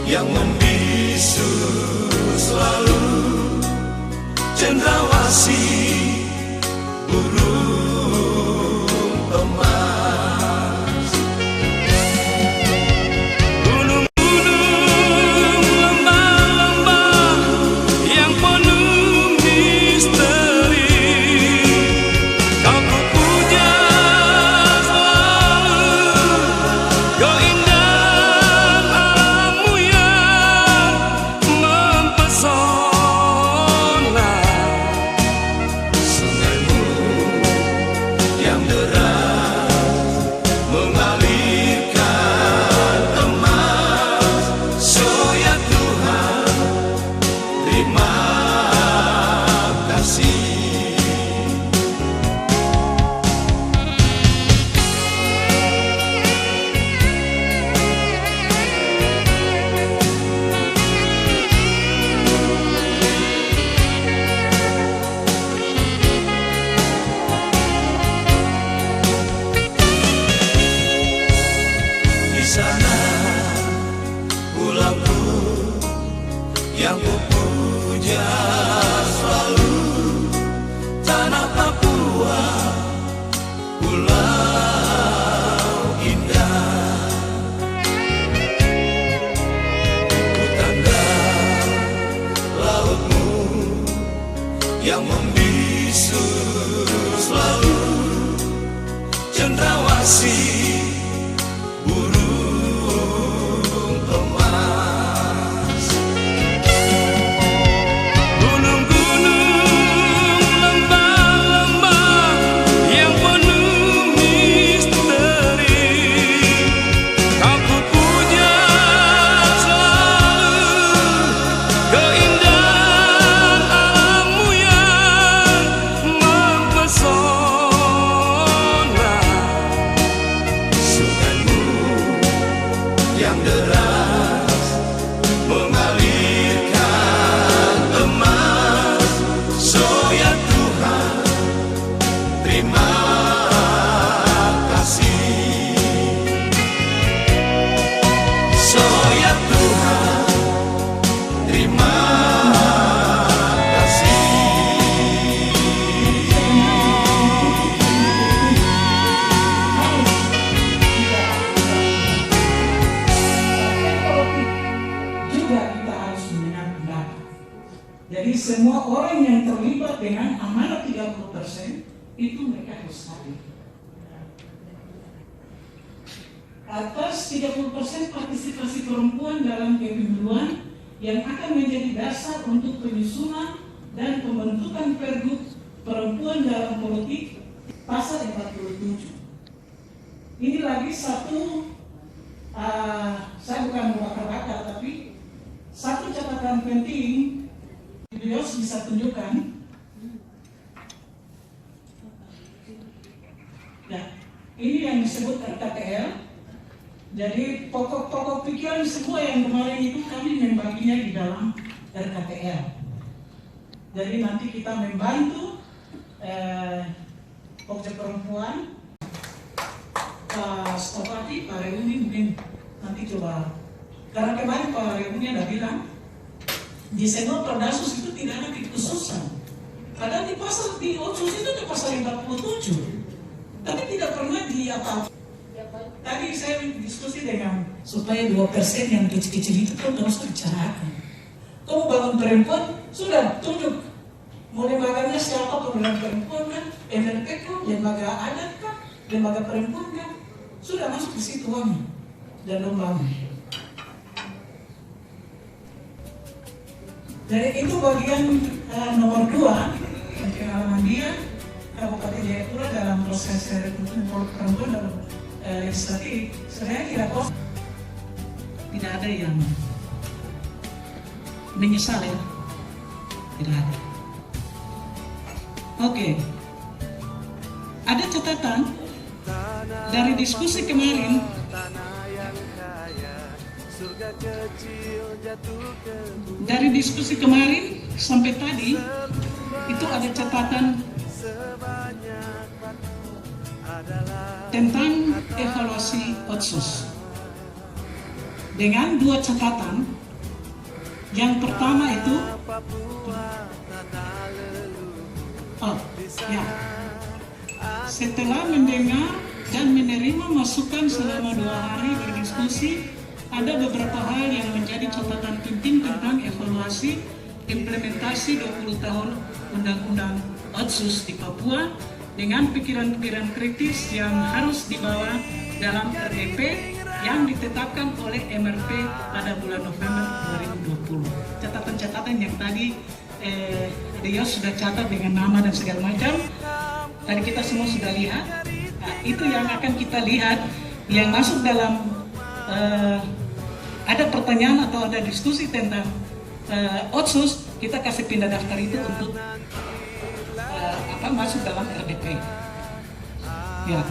yang membisu selalu, cendrawasih burung emas. Gunung-gunung, lembah-lembah yang penuh misteri, kau ku puja selalu, keindahan alammu yang mempesona. Sungaimu yang deras mengalirkan emas. So ya Tuhan, terima kasih. Di sana pulangku yang kupuja selalu, tanah Papua, pulau indah. Kutanda lautmu yang membisu selalu, cendrawasih burung emas. Gunung-gunung, lembah-lembah yang penuh misteri, kau ku puja selalu, keindahan alammu yang mempesona. Sungaimu yang deras mengalirkan emas. So ya Tuhan, terima kasih. So ya Tuhan, terima kasih. Juga kita harus mendengar pendapat. Jadi semua orang yang terlibat dengan amanat 30% itu mereka harus hadir. Atas 30% partisipasi perempuan dalam kepemiluan yang akan menjadi dasar untuk penyusunan dan pembentukan Pergub Perempuan dalam Politik pasal 47. Ini lagi satu, saya bukan membakar-bakar, tapi satu catatan penting video bisa tunjukkan. Nah, ini yang disebut RKTL. Jadi pokok-pokok pikiran semua yang kemarin itu kami membaginya di dalam RKTL. Jadi nanti kita membantu Pokja Perempuan, Pak Stopati, Pak Reuni mungkin nanti coba. Karena kemarin Pak Reuni ada bilang di semua Perdasus itu tidak ada kekhususan. Padahal di pasal di Otsus itu ada pasal 47, tapi tidak pernah di apa. Tadi saya diskusi dengan supaya 2% yang kecil-kecil itu kan terus bicarakan. Kamu bangun perempuan sudah tunjuk mau lembaganya siapa, pemilihan perempuan kan, MLP kan, lembaga adat kan, lembaga perempuan kan, sudah masuk di situ uangnya dan lomba. Jadi itu bagian nomor 2, pengalaman dia Kabupaten Jayapura dalam proses rekrutmen perempuan dalam legislatif. Sebenarnya tidak ada yang menyesal ya, tidak ada. Oke, ada catatan dari diskusi kemarin. Dari diskusi kemarin sampai tadi itu ada catatan tentang evaluasi Otsus. dengan 2 catatan. Yang pertama itu, setelah mendengar dan menerima masukan selama 2 hari berdiskusi, ada beberapa hal yang menjadi catatan penting tentang evaluasi implementasi 20 tahun Undang-Undang Otsus di Papua dengan pikiran-pikiran kritis yang harus dibawa dalam RDP yang ditetapkan oleh MRP pada bulan November 2020. Catatan-catatan yang tadi dia sudah catat dengan nama dan segala macam, tadi kita semua sudah lihat. Nah, itu yang akan kita lihat yang masuk dalam ada pertanyaan atau ada diskusi tentang Otsus, kita kasih pindah daftar itu untuk masuk dalam RDP. Ya.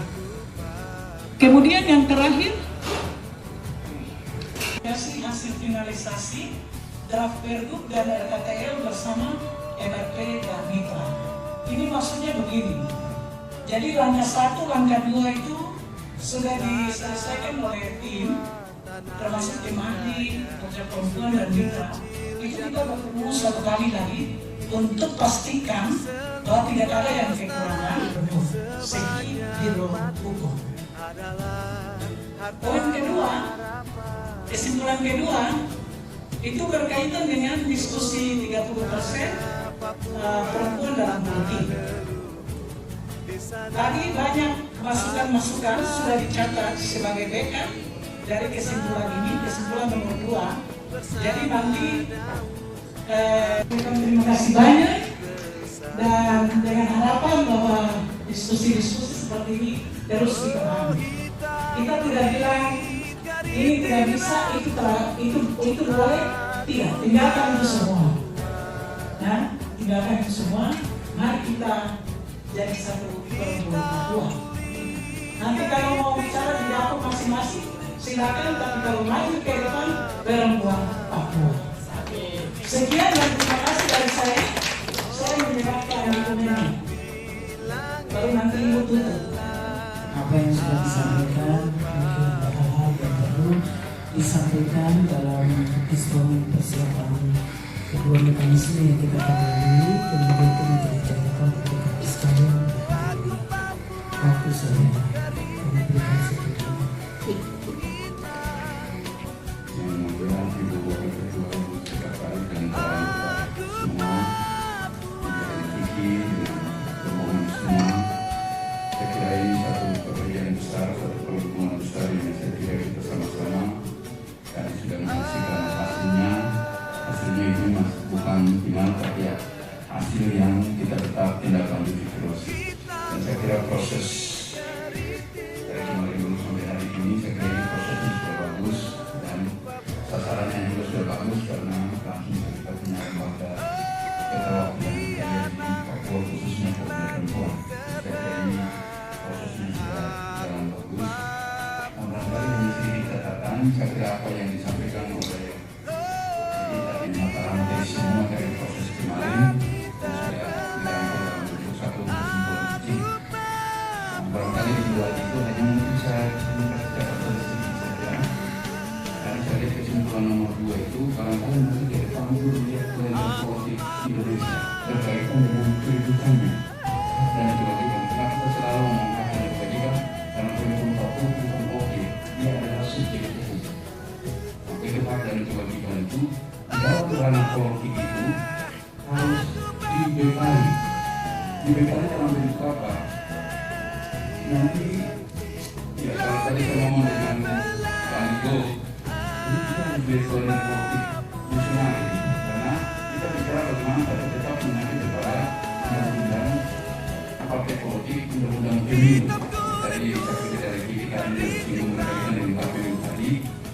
Kemudian yang terakhir, hasil finalisasi draft Pergub dan RKTL bersama MRP dan Mitra. Ini maksudnya begini. Jadi langkah 1, langkah 2 itu sudah diselesaikan oleh tim, termasuk tim ahli, kerja perempuan dan Mitra. Itu kita bertemu 1 kali lagi untuk pastikan bahwa tidak ada yang kekurangan segi di ruang hukum. Poin kedua, kesimpulan kedua itu berkaitan dengan diskusi 30% perempuan dalam politik. Tadi banyak masukan-masukan sudah dicatat sebagai backup dari kesimpulan ini, kesimpulan nomor 2. Jadi nanti terima kasih banyak dan dengan harapan bahwa diskusi-diskusi seperti ini terus dikembangkan. Kita tidak bilang ini tidak bisa, itu boleh, tidak, tinggalkan itu semua. Nah, tinggalkan itu semua. Mari kita jadi satu perempuan Papua. Nanti kalau mau bicara di dapur masing-masing, silakan. Tapi kalau maju ke depan, perempuan Papua. Sekian dan terima kasih dari saya. Saya menyerahkan dokumennya. Baru nanti ibu tutup. Apa yang sudah disampaikan, mungkin ada hal-hal yang perlu disampaikan dalam diskusi persiapan kedua mekanisme yang kita lalui, kemudian itu menjadi catatan ketika sekalian menghadiri waktu saya memberikan seperti yang mulia Ibu Wakil Ketua Sekretaris dan kawan-kawan semua, dari Kiki dan permohonan semua. Saya kira ini satu pekerjaan besar, satu perhubungan besar yang saya kira kita sama-sama dan sudah menghasilkan hasilnya. Hasilnya itu bukan final, tapi ya hasil yang kita tetap tindak lanjuti terus. Dan saya kira proses dari kemarin dulu sampai hari ini, saya kira ini prosesnya sudah bagus dan sasarannya juga sudah bagus karena langsung kita punya lembaga keterwakilan yang di Papua khususnya kaum perempuan. Saya kira ini prosesnya sudah jalan bagus. Barangkali hanya sedikit catatan, saya kira apa yang disampaikan oleh tadi mata rantai semua dari proses kemarin dan sudah dirangkum dalam bentuk satu kesimpulan kecil. Barangkali di luar itu hanya mungkin saya kasih catatan sedikit saja. Karena saya lihat kesimpulan nomor 2 itu barangkali nanti ke depan itu lihat kehidupan politik Indonesia berkaitan dengan kehidupannya dan kewajiban. Karena kita selalu mengatakan kewajiban karena kehidupan Papua bukan oke, dia adalah subjek hukum. Kehidupan dan kewajiban itu dalam ranah politik itu harus dibekali. Dibekali dalam bentuk apa? Nanti ya kalau tadi saya ngomong dengan Pak Niko, ini kita harus dibekali politik nasional ini, karena kita bicara bagaimana kita tetap mengacu kepada undang-undang partai politik, undang-undang pemilu. Tadi saya pikir dari kita disinggung berkaitan dengan KPU tadi,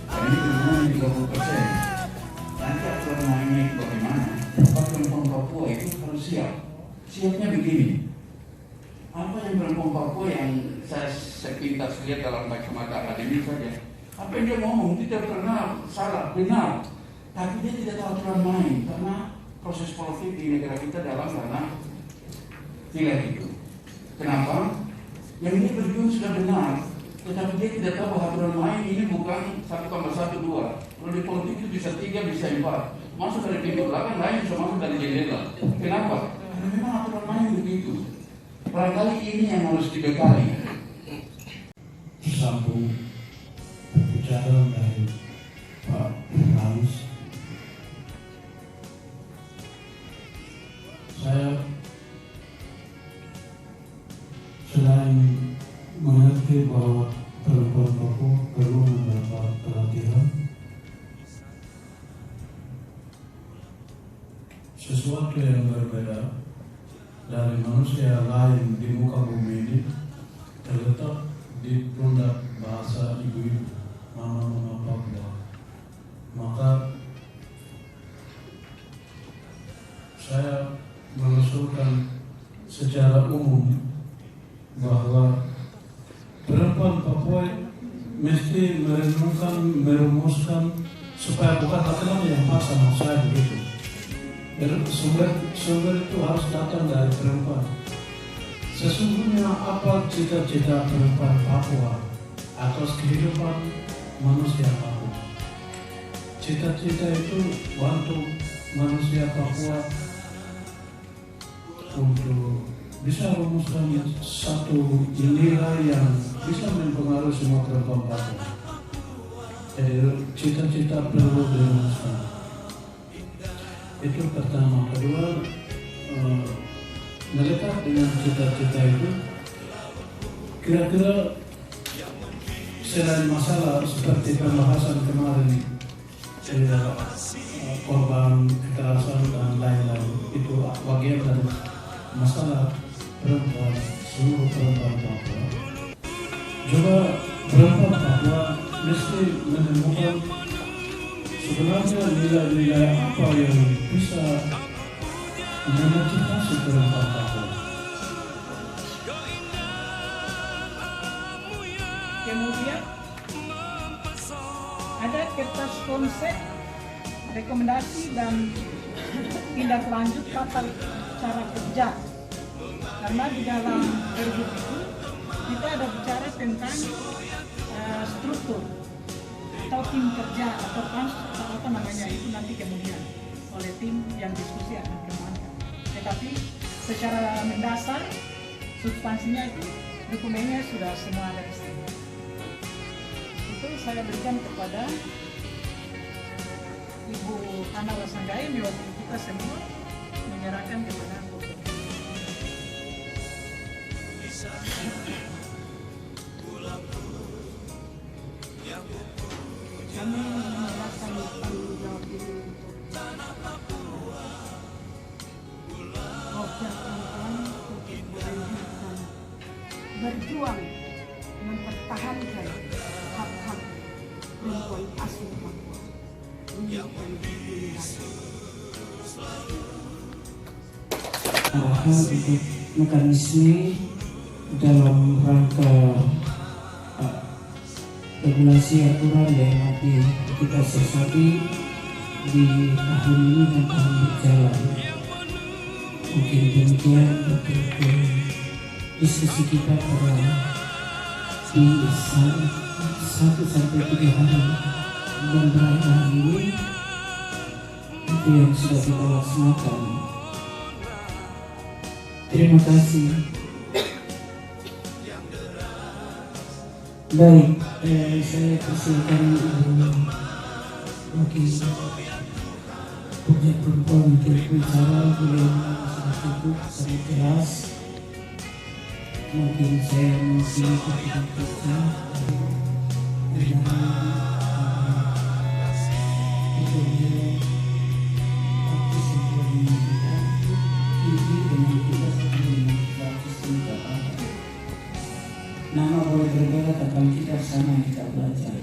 dan ini berhubungan 30%. Nanti aturan mainnya itu bagaimana? Perempuan Papua itu harus siap. Siapnya begini. Apa yang perempuan Papua yang saya sepintas lihat dalam kacamata akademik saja. Apa yang dia ngomong tidak pernah salah, benar. Tapi dia tidak tahu aturan main karena proses politik di negara kita dalam ranah nilai itu. Kenapa? Yang ini berjuang sudah benar. Tetapi dia tidak tahu aturan main ini bukan 1+1 2. Kalau di politik itu bisa 3, bisa 4. Masuk dari pintu belakang, lain bisa masuk dari jendela. Kenapa? Karena memang aturan main begitu. Barangkali ini yang harus dibekali. Sambung bicara dari Pak Hans. Saya selain mengerti bahwa perempuan Papua perlu mendapat pelatihan, sesuatu yang berbeda dari manusia lain di muka bumi ini terletak di pundak bahasa ibu-ibu, mama-mama Papua. Maka saya mengusulkan secara umum bahwa perempuan Papua mesti merumuskan supaya bukan laki-laki yang paksa saya begitu. Sumber itu harus datang dari perempuan. Sesungguhnya apa cita-cita perempuan Papua atas kehidupan manusia Papua? Cita-cita itu bantu manusia Papua untuk bisa merumuskan satu nilai yang bisa mempengaruhi semua perempuan Papua. Jadi cita-cita perlu dirumuskan. Itu pertama. Kedua, melekat dengan cita-cita itu, kira-kira selain masalah seperti pembahasan kemarin, korban kekerasan dan lain-lain, itu bagian dari masalah perempuan, seluruh perempuan Papua. Juga perempuan Papua mesti menemukan sebenarnya nilai-nilai apa yang bisa memotivasi perempuan Papua. Kemudian ada kertas konsep, rekomendasi dan tindak lanjut tata cara kerja. Karena di dalam pergub itu kita ada bicara tentang struktur atau tim kerja atau apa namanya itu nanti kemudian oleh tim yang diskusi akan kembangkan. Tetapi secara mendasar substansinya itu dokumennya sudah semua ada di sini. Itu saya berikan kepada Ibu Hana Wasanggai mewakili kita semua menyerahkan kepada kami menyerahkan tanggung jawab ini untuk berjuang mempertahankan hak-hak perempuan asli Papua arahan untuk mekanisme dalam rangka regulasi aturan yang nanti kita sesati di tahun ini dan tahun berjalan. Mungkin demikian untuk diskusi kita pada di 1 sampai 3 hari dan berakhir hari ini. Itu yang sudah kita laksanakan. Terima kasih. Baik, saya persilakan Ibu Wakil Pojok Perempuan untuk bicara. Beliau sudah cukup sangat jelas. Mungkin saya mewakili Pojok Perempuan itu beliau aktif untuk memberikan tinggi dengan kita sebelum bagus juga. Nama boleh berbeda, tapi kita sama yang kita belajar.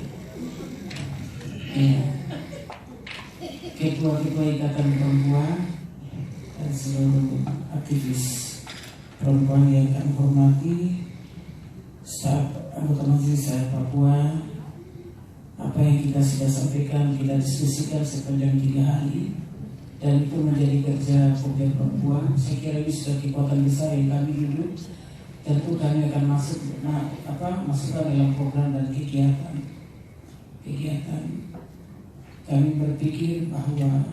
Ketua-ketua Ikatan Perempuan dan seluruh aktivis perempuan yang kami hormati, staf anggota Majelis Rakyat Papua, apa yang kita sudah sampaikan kita diskusikan sepanjang 3 hari dan itu menjadi kerja Pojok Perempuan. Saya kira ini sudah kekuatan besar yang kami dulu tentu kami akan masukkan dalam program dan kegiatan. Kami berpikir bahwa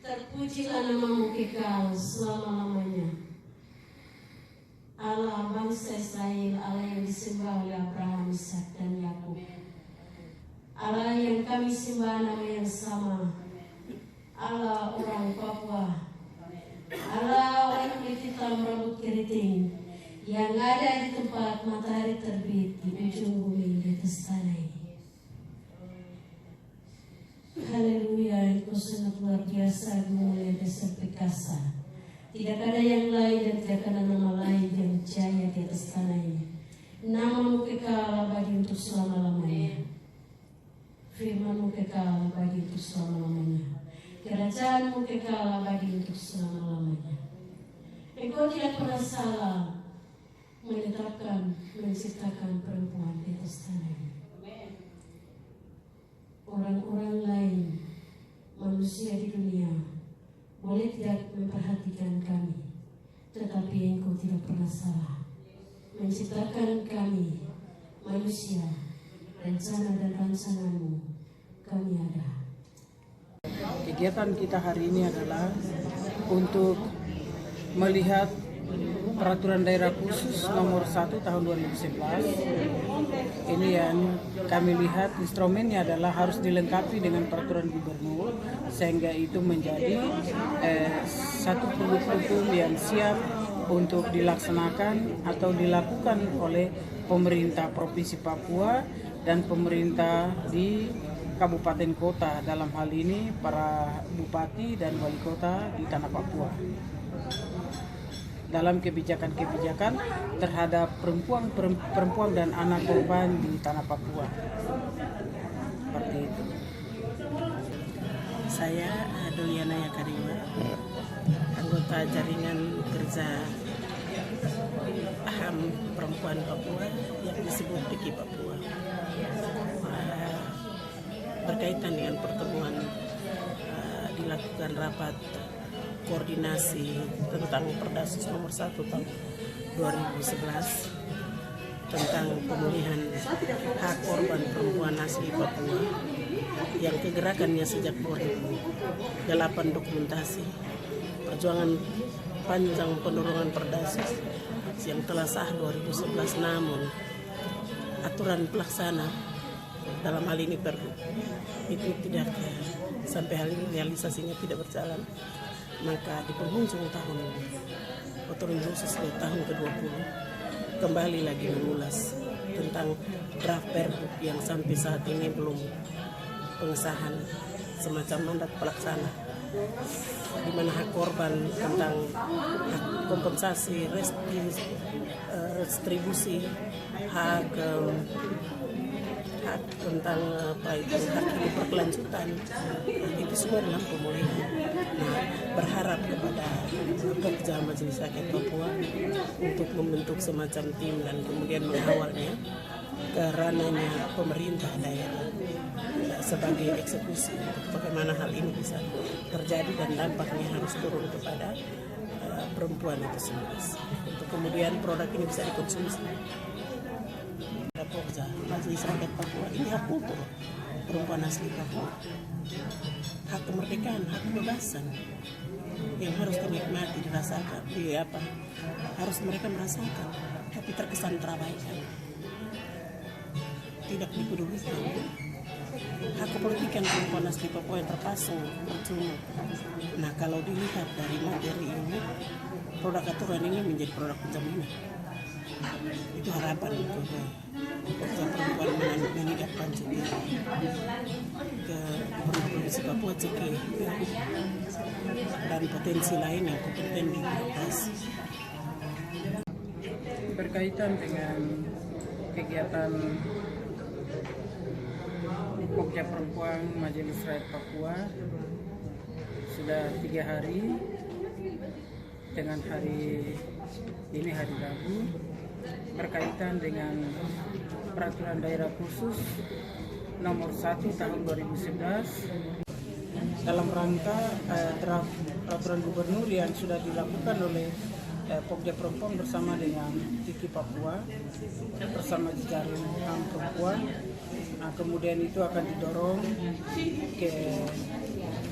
terpujilah namamu kekal selama-lamanya. Allah bangsa Israel, Allah yang disembah oleh Abraham, Ishak dan Yakub. Allah yang kami sembah nama yang sama. Allah orang Papua. Allah orang kulit hitam rambut keriting yang ada di tempat matahari terbit di ujung bumi di atas tanah ini. Haleluya, Engkau sangat luar biasa, mulia dasar perkasa. Tidak ada yang lain dan tidak ada nama lain yang jaya di atas tanah ini. Namamu kekal abadi untuk selama-lamanya. Firman-Mu kekal abadi untuk selama-lamanya. Kerajaan-Mu kekal abadi untuk selama-lamanya. Engkau tidak pernah salah menetapkan, menciptakan perempuan di atas tanah ini. Orang-orang lain, manusia di dunia, boleh tidak memperhatikan kami, tetapi Engkau tidak pernah salah menciptakan kami, manusia, rencana dan rancangan-Mu, kami ada. Kegiatan kita hari ini adalah untuk melihat Peraturan Daerah Khusus Nomor 1 Tahun 2011. Ini yang kami lihat instrumennya adalah harus dilengkapi dengan Peraturan Gubernur, sehingga itu menjadi satu produk hukum yang siap untuk dilaksanakan atau dilakukan oleh pemerintah Provinsi Papua dan pemerintah di kabupaten kota, dalam hal ini para bupati dan wali kota di tanah Papua, dalam kebijakan-kebijakan terhadap perempuan dan anak korban di tanah Papua. Seperti itu. Saya Doliana Yakariwa, anggota jaringan kerja PAHAM Perempuan Papua yang disebut PIKI Papua. Berkaitan dengan pertemuan dilakukan rapat koordinasi tentang Perdasus nomor 1 tahun 2011 tentang pemulihan hak korban perempuan asli Papua yang kegerakannya sejak 2008 dokumentasi perjuangan panjang penurunan Perdasus yang telah sah 2011, namun aturan pelaksana dalam hal ini Pergub itu tidak sampai hal ini realisasinya tidak berjalan. Maka di penghujung tahun otonomi khusus di tahun ke-20 kembali lagi mengulas tentang draft Pergub yang sampai saat ini belum pengesahan semacam mandat pelaksana, di mana hak korban tentang hak kompensasi, restribusi, hak tentang hak hidup berkelanjutan, itu semua dalam pemulihan. Nah, berharap kepada Pokja Majelis Rakyat Papua untuk membentuk semacam tim dan kemudian mengawalnya ke ranahnya pemerintah daerah sebagai eksekusi bagaimana hal ini bisa terjadi dan dampaknya harus turun kepada perempuan itu sendiri untuk kemudian produk ini bisa dikonsumsi. Pokja Majelis Rakyat Papua ini hak kultur perempuan asli Papua. Hak kemerdekaan, hak kebebasan yang harus dinikmati, dirasakan, harus mereka merasakan, tapi terkesan terabaikan, tidak dipedulikan. Hak kepolitikan perempuan asli Papua yang terpasang percuma. Nah, kalau dilihat dari materi ini, produk aturan ini menjadi produk penjaminan. Itu harapan untuk perempuan meningkatkan cuti ke provinsi Papua Ceki dan potensi lain yang kompeten di provinsi. Berkaitan dengan kegiatan Pokja Perempuan Majelis Rakyat Papua sudah 3 hari, dengan hari ini hari Rabu, berkaitan dengan peraturan daerah khusus nomor 1 tahun 2011 dalam rangka draft peraturan gubernur yang sudah dilakukan oleh Pokja Perempuan bersama dengan Tiki Papua bersama Jejaring HAM Perempuan. Nah, kemudian itu akan didorong ke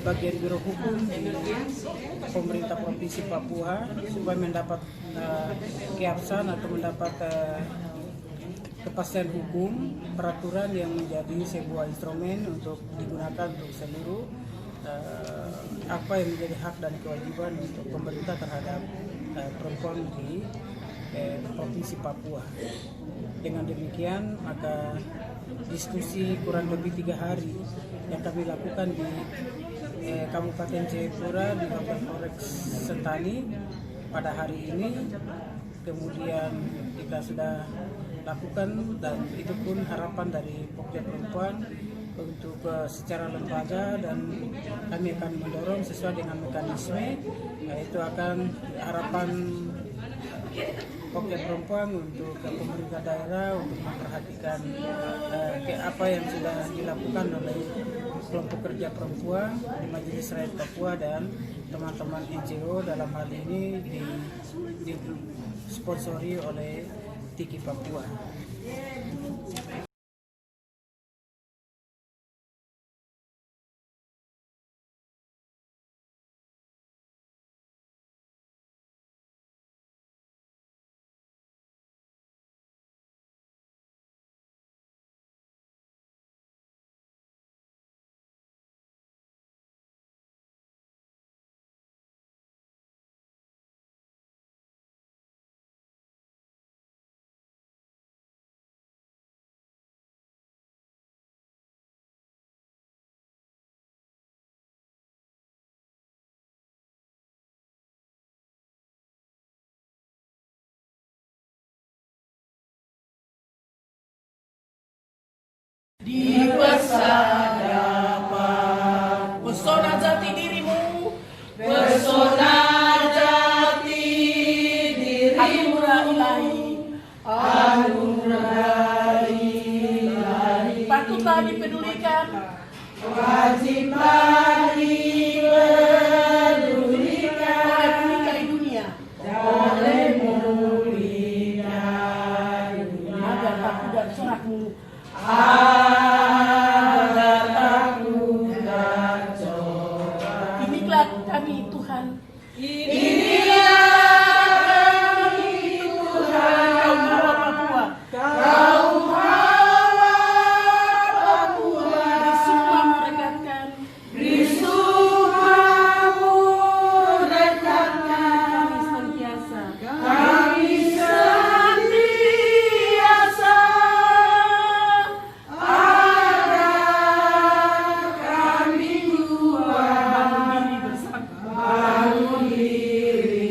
bagian Biro Hukum di pemerintah Provinsi Papua supaya mendapat keabsahan atau mendapat kepastian hukum peraturan yang menjadi sebuah instrumen untuk digunakan untuk seluruh apa yang menjadi hak dan kewajiban untuk pemerintah terhadap perempuan di Provinsi Papua. Dengan demikian, maka diskusi kurang lebih 3 hari yang kami lakukan di Kabupaten Jayapura di Kapolres Sentani pada hari ini, kemudian kita sudah lakukan, dan itu pun harapan dari Pokja Perempuan untuk secara lembaga, dan kami akan mendorong sesuai dengan mekanisme, yaitu akan harapan Pokja Perempuan untuk pemerintah daerah untuk memperhatikan apa yang sudah dilakukan oleh kelompok kerja perempuan di Majelis Rakyat Papua dan teman-teman NGO, dalam hal ini disponsori oleh Tiki Papua. Di masa dapat pesona jati dirimu, pesona jati dirimu, anugerah ilahi, patutlah dipedulikan, wajiblah dipedulikan oleh dunia, oleh mulia dunia, agar takut dan sorakmu, agar takut dan sorak. Inilah kami Tuhan, kaum Hawa Papua, bersumah merekatkan, kami senantiasa bangun diri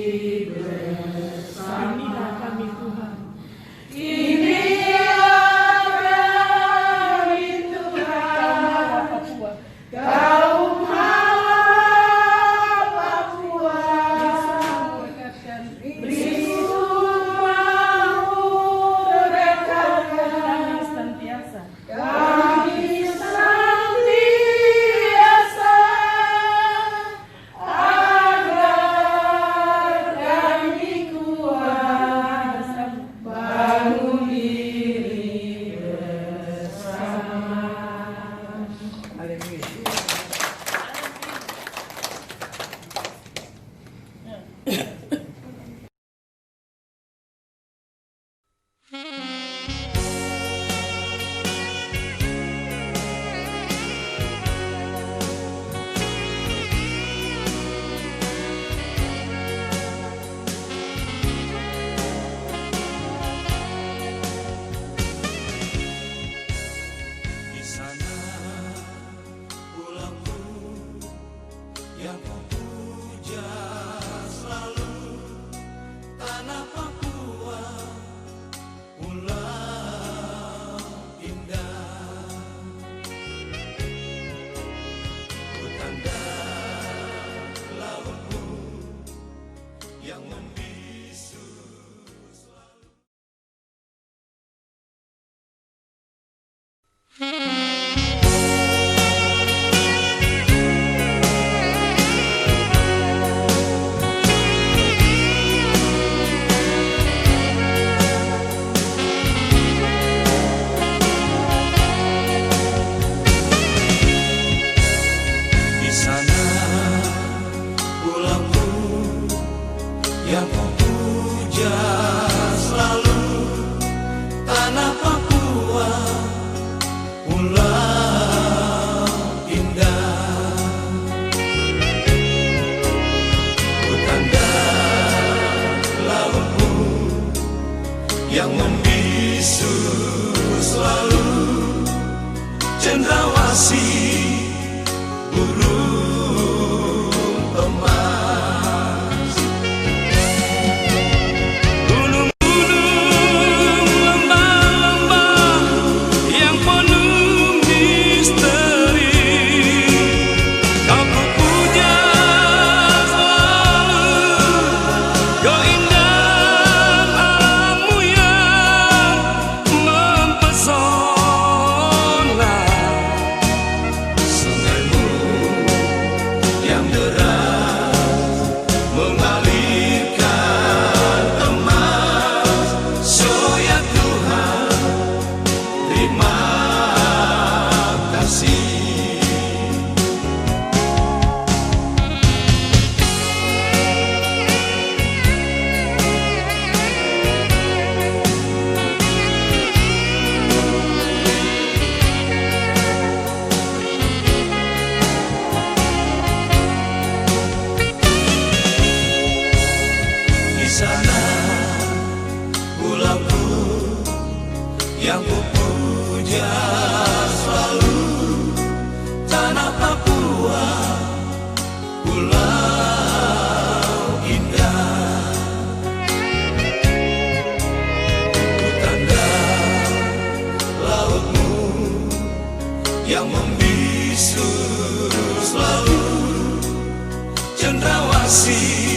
puja selalu tanah Papua, pulau indah, hutan dan lautmu yang membisu. Di sana pulauku yang ku puja selalu tanah Papua, pulau indah, hutan dan lautmu yang membisu selalu cendrawasih burung emas. Gunung-gunung, lembah-lembah yang penuh misteri, kau ku puja selalu, keindahan alammu yang mempesona. Sungaimu yang deras mengalirkan emas. So ya Tuhan, terima kasih. Di sana pulauku yang ku puja selalu tanah Papua, pulau indah, hutan dan lautmu yang membisu selalu cendrawasih